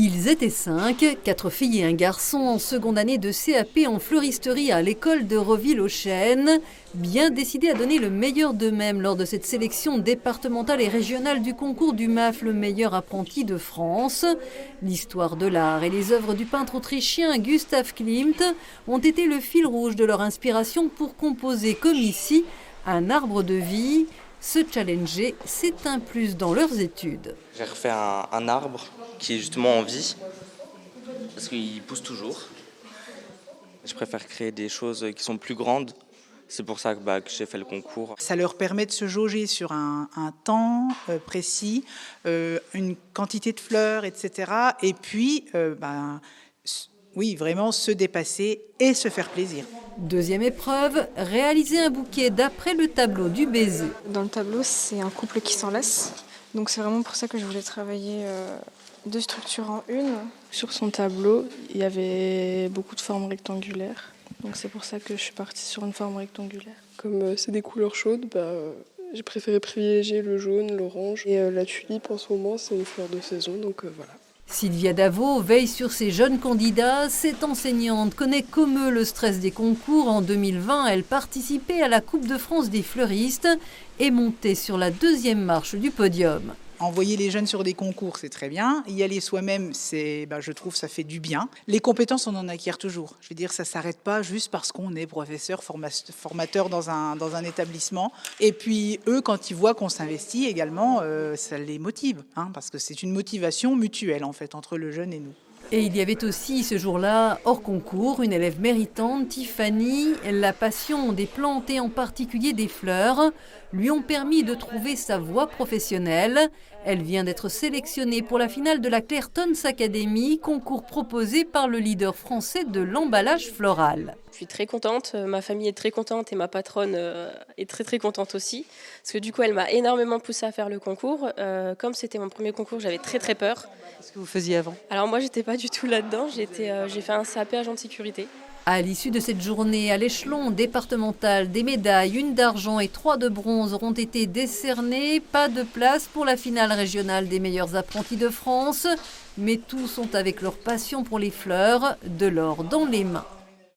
Ils étaient 5, 4 filles et un garçon en seconde année de CAP en fleuristerie à l'école de Reville-aux-Chênes, bien décidés à donner le meilleur d'eux-mêmes lors de cette sélection départementale et régionale du concours du MAF, le meilleur apprenti de France. L'histoire de l'art et les œuvres du peintre autrichien Gustav Klimt ont été le fil rouge de leur inspiration pour composer, comme ici, un arbre de vie. Se challenger, c'est un plus dans leurs études. J'ai refait un arbre qui est justement en vie, parce qu'il pousse toujours. Je préfère créer des choses qui sont plus grandes. C'est pour ça que j'ai fait le concours. Ça leur permet de se jauger sur un temps précis, une quantité de fleurs, etc. Et puis, oui, vraiment se dépasser et se faire plaisir. Deuxième épreuve, réaliser un bouquet d'après le tableau du baiser. Dans le tableau, c'est un couple qui s'enlace. Donc c'est vraiment pour ça que je voulais travailler deux structures en une. Sur son tableau, il y avait beaucoup de formes rectangulaires. Donc c'est pour ça que je suis partie sur une forme rectangulaire. Comme c'est des couleurs chaudes, j'ai préféré privilégier le jaune, l'orange. Et la tulipe, en ce moment, c'est une fleur de saison, donc voilà. Sylvia Davot veille sur ses jeunes candidats. Cette enseignante connaît comme eux le stress des concours. En 2020, elle participait à la Coupe de France des fleuristes et montait sur la deuxième marche du podium. Envoyer les jeunes sur des concours, c'est très bien. Y aller soi-même, je trouve, ça fait du bien. Les compétences, on en acquiert toujours. Je veux dire, ça ne s'arrête pas juste parce qu'on est professeur, formateur dans un établissement. Et puis, eux, quand ils voient qu'on s'investit également, ça les motive. Parce que c'est une motivation mutuelle, en fait, entre le jeune et nous. Et il y avait aussi ce jour-là, hors concours, une élève méritante, Tiffany. La passion des plantes et en particulier des fleurs lui ont permis de trouver sa voie professionnelle. Elle vient d'être sélectionnée pour la finale de la Clairton's Academy, concours proposé par le leader français de l'emballage floral. Je suis très contente, ma famille est très contente et ma patronne est très très contente aussi. Parce que du coup, elle m'a énormément poussée à faire le concours. Comme c'était mon premier concours, j'avais très très peur. Qu'est-ce que vous faisiez avant ? Alors moi, j'étais pas du tout là-dedans. J'ai fait un CAP agent de sécurité. À l'issue de cette journée, à l'échelon départemental, des médailles, 1 d'argent et 3 de bronze auront été décernées. Pas de place pour la finale régionale des meilleurs apprentis de France. Mais tous sont avec leur passion pour les fleurs, de l'or dans les mains.